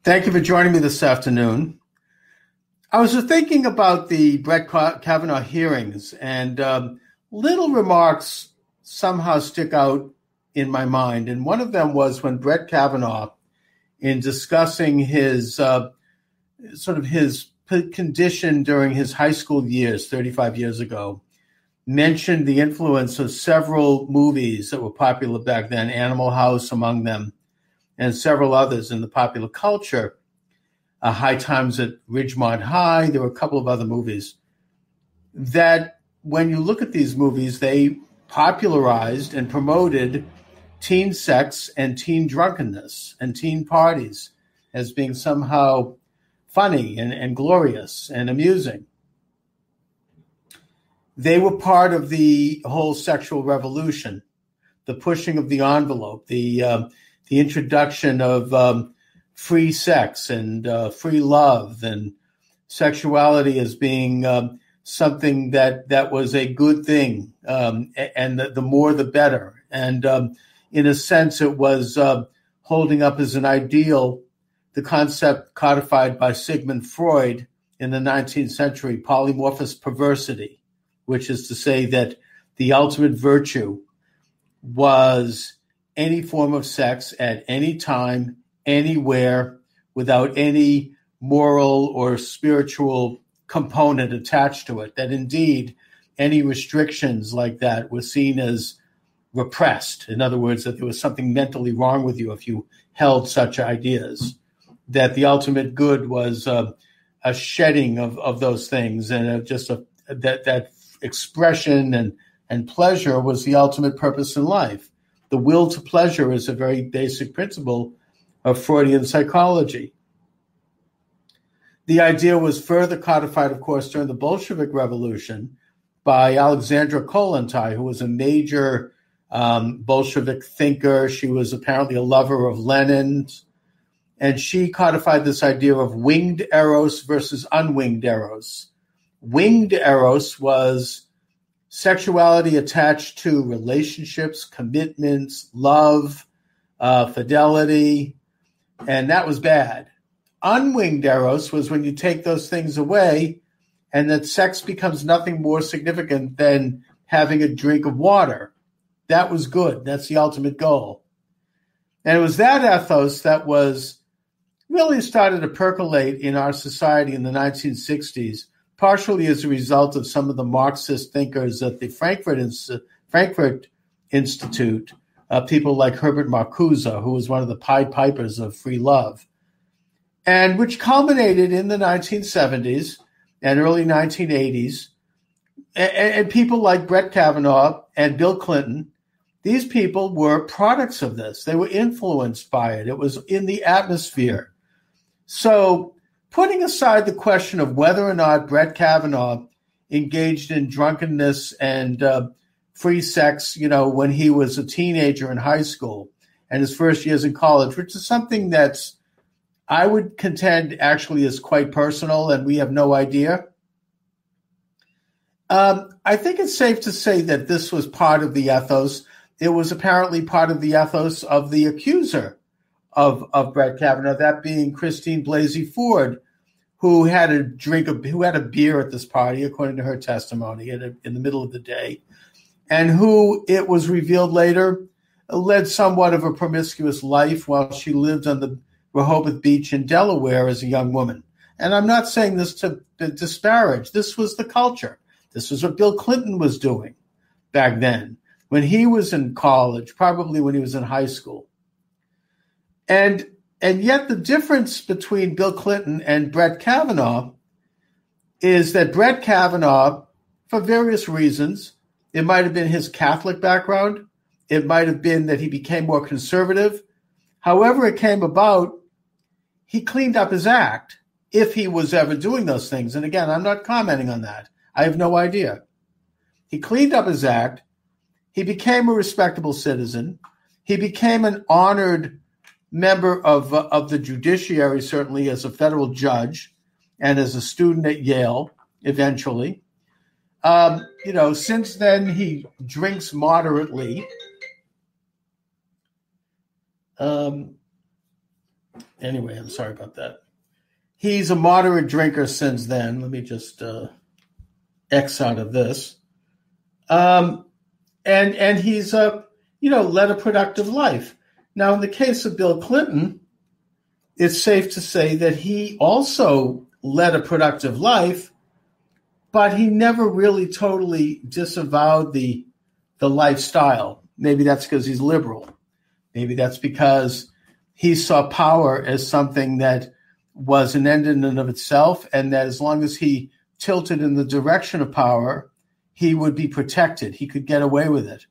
Thank you for joining me this afternoon. I was thinking about the Brett Kavanaugh hearings, and little remarks somehow stick out in my mind. And one of them was when Brett Kavanaugh, in discussing his his condition during his high school years, 35 years ago, mentioned the influence of several movies that were popular back then, Animal House among them, and several others in the popular culture. High Times at Ridgemont High. There were a couple of other movies that, when you look at these movies, they popularized and promoted teen sex and teen drunkenness and teen parties as being somehow funny and glorious and amusing. They were part of the whole sexual revolution, the pushing of the envelope, the introduction of free sex and free love and sexuality as being something that was a good thing, and the more the better. And in a sense, it was holding up as an ideal the concept codified by Sigmund Freud in the 19th century, polymorphous perversity, which is to say that the ultimate virtue was any form of sex at any time, anywhere, without any moral or spiritual component attached to it, that indeed any restrictions like that were seen as repressed. In other words, that there was something mentally wrong with you if you held such ideas, that the ultimate good was a shedding of those things, and that expression and pleasure was the ultimate purpose in life. The will to pleasure is a very basic principle of Freudian psychology. The idea was further codified, of course, during the Bolshevik Revolution by Alexandra Kollontai, who was a major Bolshevik thinker. She was apparently a lover of Lenin's, and she codified this idea of winged eros versus unwinged eros. Winged eros was sexuality attached to relationships, commitments, love, fidelity, and that was bad. Unwinged eros was when you take those things away and that sex becomes nothing more significant than having a drink of water. That was good. That's the ultimate goal. And it was that ethos that was really started to percolate in our society in the 1960s, partially as a result of some of the Marxist thinkers at the Frankfurt Institute, people like Herbert Marcuse, who was one of the Pied Pipers of free love, and which culminated in the 1970s and early 1980s. And people like Brett Kavanaugh and Bill Clinton, these people were products of this. They were influenced by it. It was in the atmosphere. So putting aside the question of whether or not Brett Kavanaugh engaged in drunkenness and free sex, when he was a teenager in high school and his first years in college, which is something that's, I would contend, actually is quite personal, and we have no idea. I think it's safe to say that this was part of the ethos. It was apparently part of the ethos of the accuser of Brett Kavanaugh, that being Christine Blasey Ford, who had a beer at this party, according to her testimony, in the middle of the day, and who, it was revealed later, led somewhat of a promiscuous life while she lived on the Rehoboth Beach in Delaware as a young woman. And I'm not saying this to disparage. This was the culture. This was what Bill Clinton was doing back then, when he was in college, probably when he was in high school. And yet the difference between Bill Clinton and Brett Kavanaugh is that Brett Kavanaugh, for various reasons, it might have been his Catholic background, it might have been that he became more conservative. However it came about, he cleaned up his act, if he was ever doing those things. And again, I'm not commenting on that. I have no idea. He cleaned up his act. He became a respectable citizen. He became an honored member of the judiciary, certainly as a federal judge and as a student at Yale, eventually. Since then, he drinks moderately. Anyway, I'm sorry about that. He's a moderate drinker since then. Let me just X out of this. And he's led a productive life. Now, in the case of Bill Clinton, it's safe to say that he also led a productive life, but he never really totally disavowed the lifestyle. Maybe that's because he's liberal. Maybe that's because he saw power as something that was an end in and of itself, and that as long as he tilted in the direction of power, he would be protected. He could get away with it,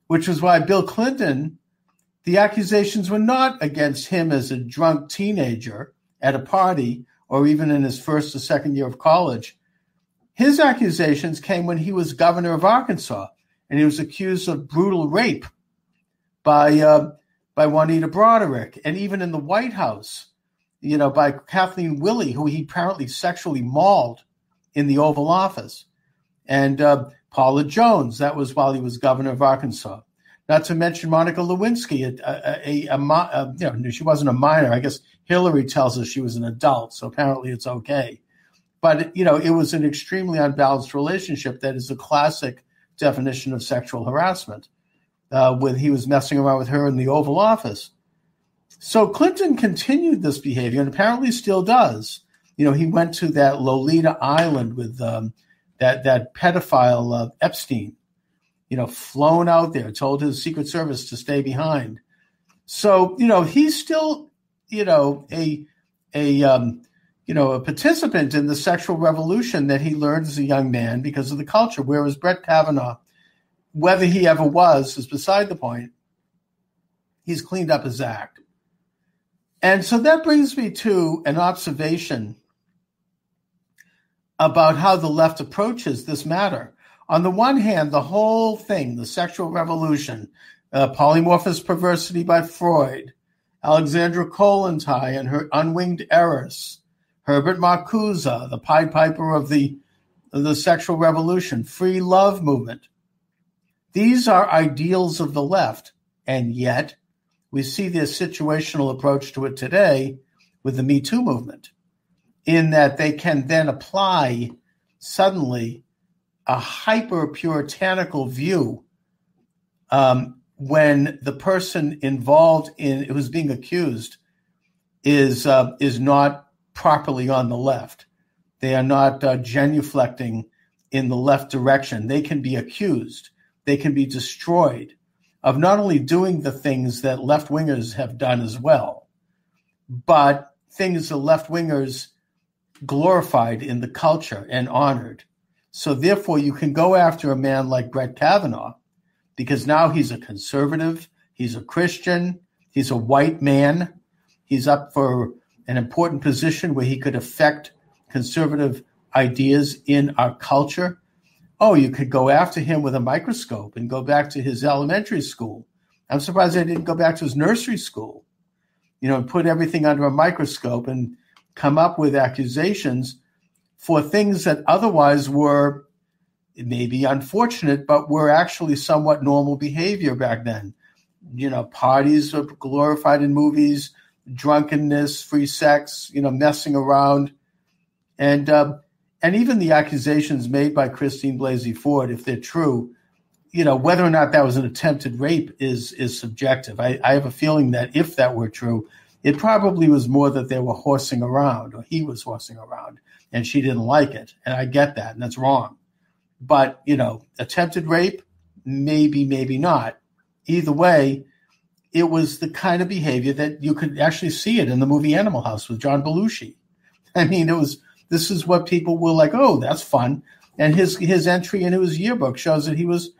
which was why Bill Clinton, the accusations were not against him as a drunk teenager at a party or even in his first or second year of college. His accusations came when he was governor of Arkansas, and he was accused of brutal rape by Juanita Broderick, and even in the White House, by Kathleen Willey, who he apparently sexually mauled in the Oval Office, and Paula Jones. That was while he was governor of Arkansas. Not to mention Monica Lewinsky, she wasn't a minor. I guess Hillary tells us she was an adult, so apparently it's okay. But, it was an extremely unbalanced relationship that is a classic definition of sexual harassment. When he was messing around with her in the Oval Office. So Clinton continued this behavior and apparently still does. He went to that Lolita Island with that pedophile Epstein, flown out there, told his Secret Service to stay behind. So, he's still, a participant in the sexual revolution that he learned as a young man because of the culture, whereas Brett Kavanaugh, whether he ever was is beside the point. He's cleaned up his act. And so that brings me to an observation about how the left approaches this matter. On the one hand, the whole thing, the sexual revolution, polymorphous perversity by Freud, Alexandra Kollontai and her unwinged heiress, Herbert Marcuse, the Pied Piper of the sexual revolution, free love movement. These are ideals of the left, and yet we see this situational approach to it today with the Me Too movement, in that they can then apply suddenly a hyper-puritanical view when the person involved in who's being accused is not properly on the left. They are not genuflecting in the left direction. They can be accused. They can be destroyed of not only doing the things that left-wingers have done as well, but things the left-wingers glorified in the culture and honored. So therefore, you can go after a man like Brett Kavanaugh because now he's a conservative, he's a Christian, he's a white man, he's up for an important position where he could affect conservative ideas in our culture. Oh, you could go after him with a microscope and go back to his elementary school. I'm surprised they didn't go back to his nursery school, and put everything under a microscope and come up with accusations for things that otherwise were maybe unfortunate, but were actually somewhat normal behavior back then. Parties were glorified in movies, drunkenness, free sex, messing around. And even the accusations made by Christine Blasey Ford, if they're true, whether or not that was an attempted rape is subjective. I have a feeling that if that were true, it probably was more that they were horsing around, or he was horsing around, and she didn't like it. And I get that, and that's wrong. But, attempted rape, maybe, maybe not. Either way, it was the kind of behavior that you could actually see it in the movie Animal House with John Belushi. I mean, this is what people were like, oh, that's fun. And his entry into his yearbook shows that he was,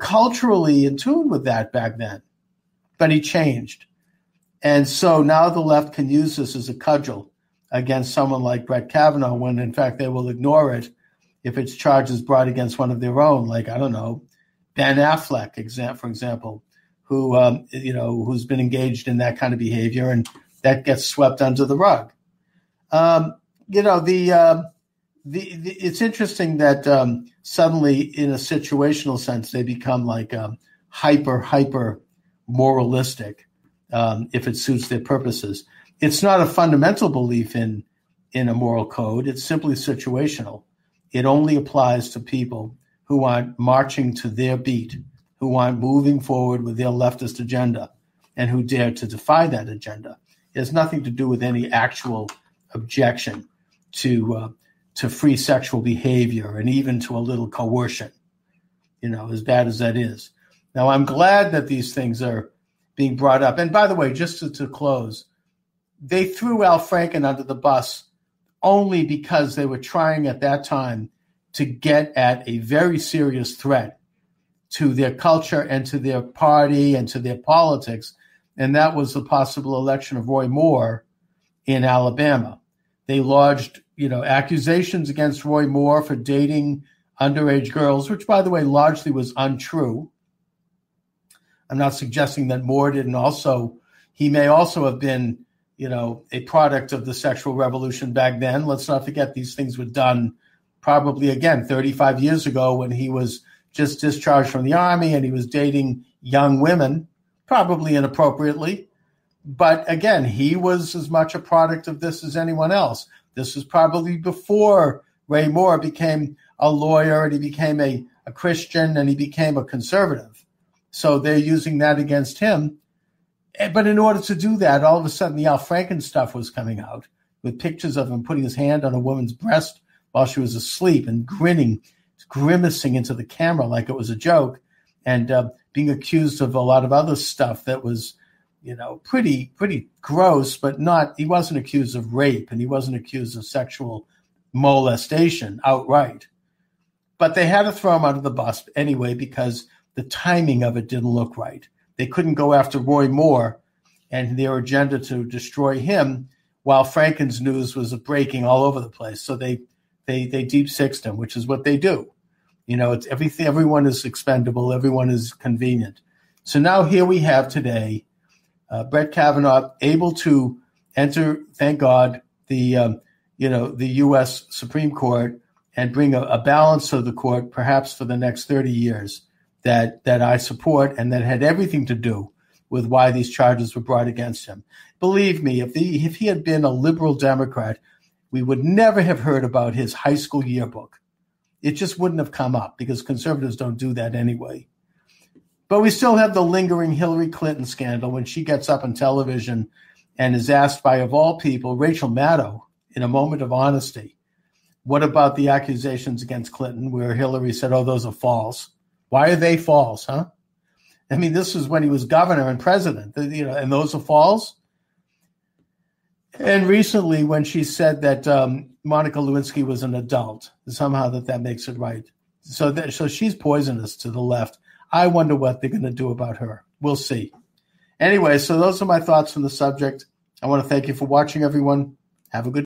culturally in tune with that back then. But he changed. And so now the left can use this as a cudgel against someone like Brett Kavanaugh when, in fact, they will ignore it if it's charges brought against one of their own, like, I don't know, Ben Affleck, for example, who, who's been engaged in that kind of behavior, and that gets swept under the rug. It's interesting that suddenly, in a situational sense, they become like hyper moralistic if it suits their purposes. It's not a fundamental belief in a moral code. It's simply situational. It only applies to people who aren't marching to their beat, who aren't moving forward with their leftist agenda, and who dare to defy that agenda. It has nothing to do with any actual objection to free sexual behavior and even to a little coercion, as bad as that is. Now, I'm glad that these things are being brought up. And by the way, just to close, they threw Al Franken under the bus only because they were trying at that time to get at a very serious threat to their culture and to their party and to their politics, and that was the possible election of Roy Moore in Alabama. They lodged, accusations against Roy Moore for dating underage girls, which, by the way, largely was untrue. I'm not suggesting that Moore didn't also. He may also have been, a product of the sexual revolution back then. Let's not forget these things were done probably, again, 35 years ago when he was just discharged from the Army and he was dating young women, probably inappropriately. But again, he was as much a product of this as anyone else. This was probably before Ray Moore became a lawyer and he became a Christian and he became a conservative. So they're using that against him. But in order to do that, all of a sudden the Al Franken stuff was coming out with pictures of him putting his hand on a woman's breast while she was asleep and grimacing into the camera like it was a joke, and being accused of a lot of other stuff that was, pretty gross, but he wasn't accused of rape and he wasn't accused of sexual molestation outright. But they had to throw him under the bus anyway because the timing of it didn't look right. They couldn't go after Roy Moore and their agenda to destroy him while Franken's news was breaking all over the place. So they deep sixed him, which is what they do. It's everything. Everyone is expendable. Everyone is convenient. So now here we have today Brett Kavanaugh able to enter, thank God, the U.S. Supreme Court and bring a balance to the court, perhaps for the next 30 years, that I support and that had everything to do with why these charges were brought against him. Believe me, if he had been a liberal Democrat, we would never have heard about his high school yearbook. It just wouldn't have come up because conservatives don't do that anyway. But we still have the lingering Hillary Clinton scandal when she gets up on television and is asked by, of all people, Rachel Maddow, in a moment of honesty, what about the accusations against Clinton where Hillary said, oh, those are false. Why are they false, huh? I mean, this was when he was governor and president, and those are false. And recently when she said that Monica Lewinsky was an adult, somehow that makes it right. So she's poisonous to the left. I wonder what they're going to do about her. We'll see. Anyway, so those are my thoughts on the subject. I want to thank you for watching, everyone. Have a good